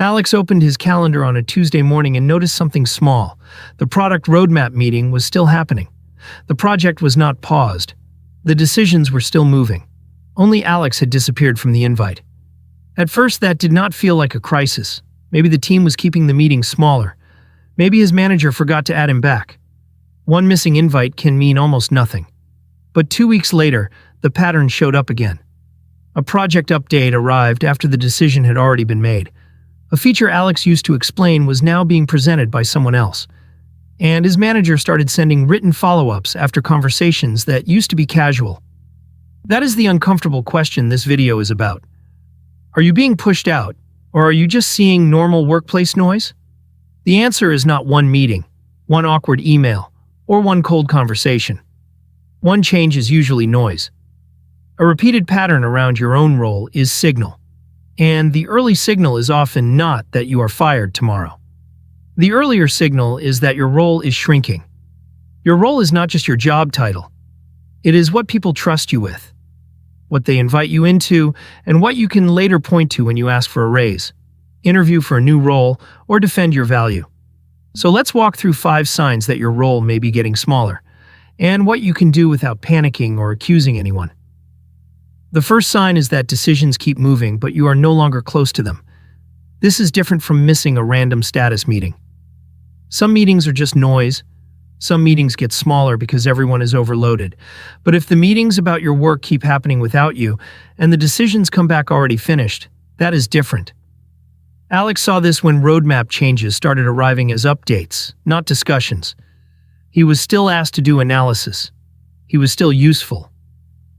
Alex opened his calendar on a Tuesday morning and noticed something small. The product roadmap meeting was still happening. The project was not paused. The decisions were still moving. Only Alex had disappeared from the invite. At first, that did not feel like a crisis. Maybe the team was keeping the meeting smaller. Maybe his manager forgot to add him back. One missing invite can mean almost nothing. But 2 weeks later, the pattern showed up again. A project update arrived after the decision had already been made. A feature Alex used to explain was now being presented by someone else. And his manager started sending written follow-ups after conversations that used to be casual. That is the uncomfortable question this video is about. Are you being pushed out, or are you just seeing normal workplace noise? The answer is not one meeting, one awkward email, or one cold conversation. One change is usually noise. A repeated pattern around your own role is signal. And the early signal is often not that you are fired tomorrow. The earlier signal is that your role is shrinking. Your role is not just your job title. It is what people trust you with, what they invite you into, and what you can later point to when you ask for a raise, interview for a new role, or defend your value. So let's walk through 5 signs that your role may be getting smaller, and what you can do without panicking or accusing anyone. The first sign is that decisions keep moving, but you are no longer close to them. This is different from missing a random status meeting. Some meetings are just noise. Some meetings get smaller because everyone is overloaded. But if the meetings about your work keep happening without you, and the decisions come back already finished, that is different. Alex saw this when roadmap changes started arriving as updates, not discussions. He was still asked to do analysis. He was still useful.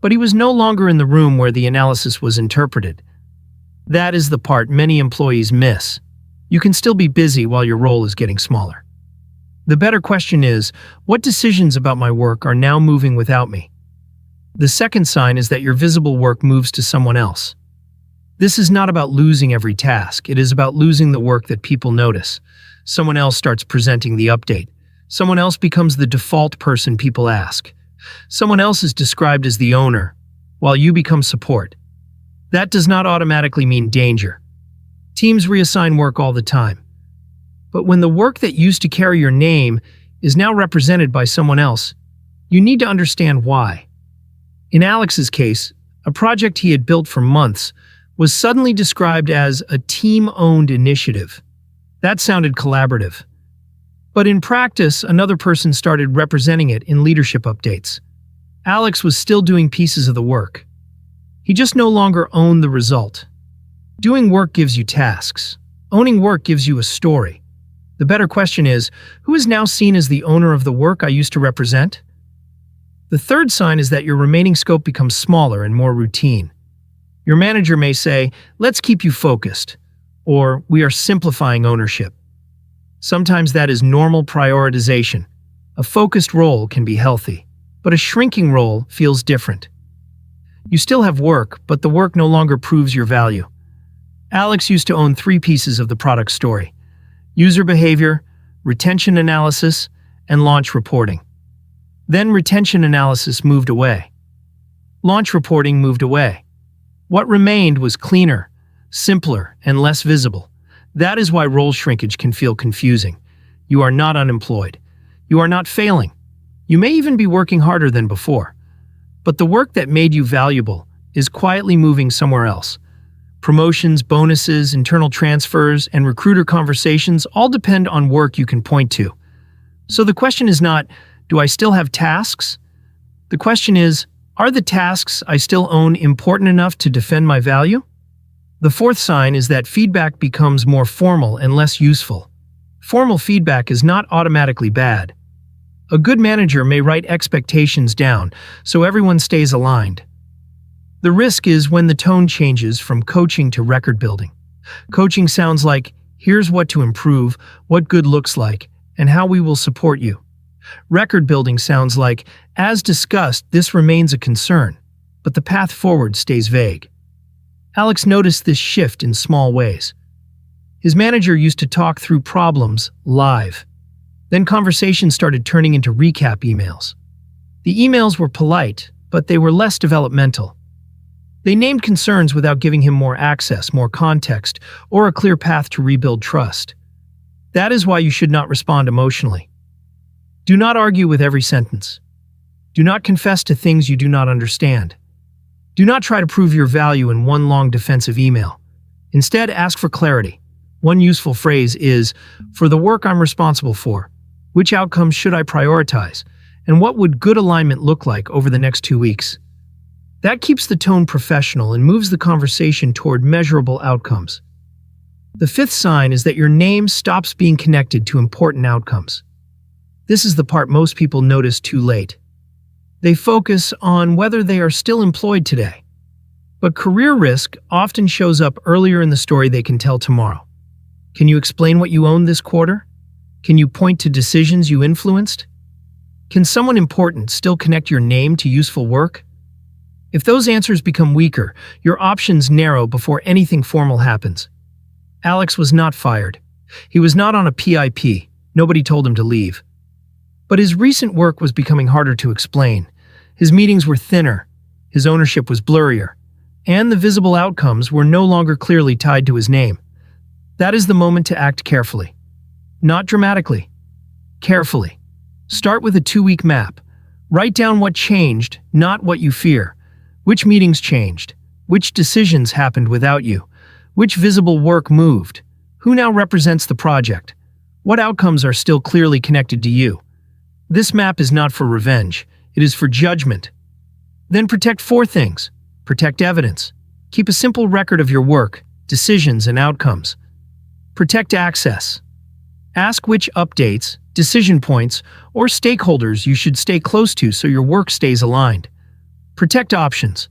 But he was no longer in the room where the analysis was interpreted. That is the part many employees miss. You can still be busy while your role is getting smaller. The better question is, what decisions about my work are now moving without me? The second sign is that your visible work moves to someone else. This is not about losing every task. It is about losing the work that people notice. Someone else starts presenting the update. Someone else becomes the default person people ask. Someone else is described as the owner, while you become support. That does not automatically mean danger. Teams reassign work all the time. But when the work that used to carry your name is now represented by someone else, you need to understand why. In Alex's case, a project he had built for months was suddenly described as a team-owned initiative. That sounded collaborative. But in practice, another person started representing it in leadership updates. Alex was still doing pieces of the work. He just no longer owned the result. Doing work gives you tasks. Owning work gives you a story. The better question is, who is now seen as the owner of the work I used to represent? The third sign is that your remaining scope becomes smaller and more routine. Your manager may say, "Let's keep you focused," or "We are simplifying ownership." Sometimes that is normal prioritization. A focused role can be healthy, but a shrinking role feels different. You still have work, but the work no longer proves your value. Alex used to own 3 pieces of the product story: user behavior, retention analysis, and launch reporting. Then retention analysis moved away. Launch reporting moved away. What remained was cleaner, simpler, and less visible. That is why role shrinkage can feel confusing. You are not unemployed. You are not failing. You may even be working harder than before. But the work that made you valuable is quietly moving somewhere else. Promotions, bonuses, internal transfers, and recruiter conversations all depend on work you can point to. So the question is not, do I still have tasks? The question is, are the tasks I still own important enough to defend my value? The fourth sign is that feedback becomes more formal and less useful. Formal feedback is not automatically bad. A good manager may write expectations down so everyone stays aligned. The risk is when the tone changes from coaching to record building. Coaching sounds like, "Here's what to improve, what good looks like, and how we will support you." Record building sounds like, "As discussed, this remains a concern, but the path forward stays vague." Alex noticed this shift in small ways. His manager used to talk through problems live. Then conversations started turning into recap emails. The emails were polite, but they were less developmental. They named concerns without giving him more access, more context, or a clear path to rebuild trust. That is why you should not respond emotionally. Do not argue with every sentence. Do not confess to things you do not understand. Do not try to prove your value in one long defensive email. Instead, ask for clarity. One useful phrase is, "For the work I'm responsible for, which outcomes should I prioritize, and what would good alignment look like over the next 2 weeks?" That keeps the tone professional and moves the conversation toward measurable outcomes. The fifth sign is that your name stops being connected to important outcomes. This is the part most people notice too late. They focus on whether they are still employed today. But career risk often shows up earlier in the story they can tell tomorrow. Can you explain what you owned this quarter? Can you point to decisions you influenced? Can someone important still connect your name to useful work? If those answers become weaker, your options narrow before anything formal happens. Alex was not fired. He was not on a PIP. Nobody told him to leave. But his recent work was becoming harder to explain. His meetings were thinner, his ownership was blurrier, and the visible outcomes were no longer clearly tied to his name. That is the moment to act carefully. Not dramatically. Carefully. Start with a 2-week map. Write down what changed, not what you fear. Which meetings changed? Which decisions happened without you? Which visible work moved? Who now represents the project? What outcomes are still clearly connected to you? This map is not for revenge. It is for judgment. Then protect 4 things. Protect evidence. Keep a simple record of your work, decisions, and outcomes. Protect access. Ask which updates, decision points, or stakeholders you should stay close to so your work stays aligned. Protect options.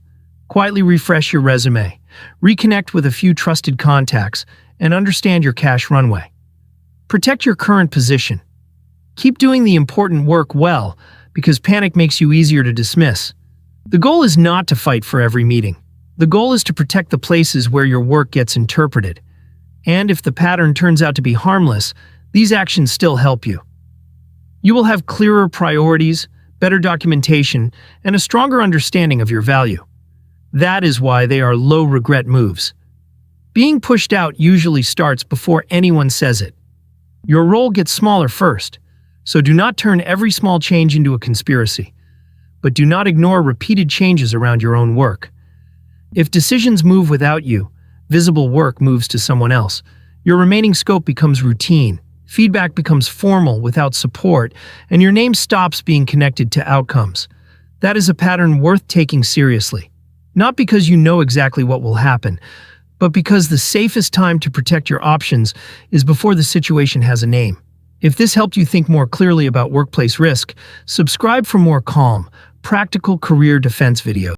Quietly refresh your resume. Reconnect with a few trusted contacts and understand your cash runway. Protect your current position. Keep doing the important work well, because panic makes you easier to dismiss. The goal is not to fight for every meeting. The goal is to protect the places where your work gets interpreted. And if the pattern turns out to be harmless, these actions still help you. You will have clearer priorities, better documentation, and a stronger understanding of your value. That is why they are low-regret moves. Being pushed out usually starts before anyone says it. Your role gets smaller first, so do not turn every small change into a conspiracy. But do not ignore repeated changes around your own work. If decisions move without you, visible work moves to someone else. Your remaining scope becomes routine, feedback becomes formal without support, and your name stops being connected to outcomes. That is a pattern worth taking seriously. Not because you know exactly what will happen, but because the safest time to protect your options is before the situation has a name. If this helped you think more clearly about workplace risk, subscribe for more calm, practical career defense videos.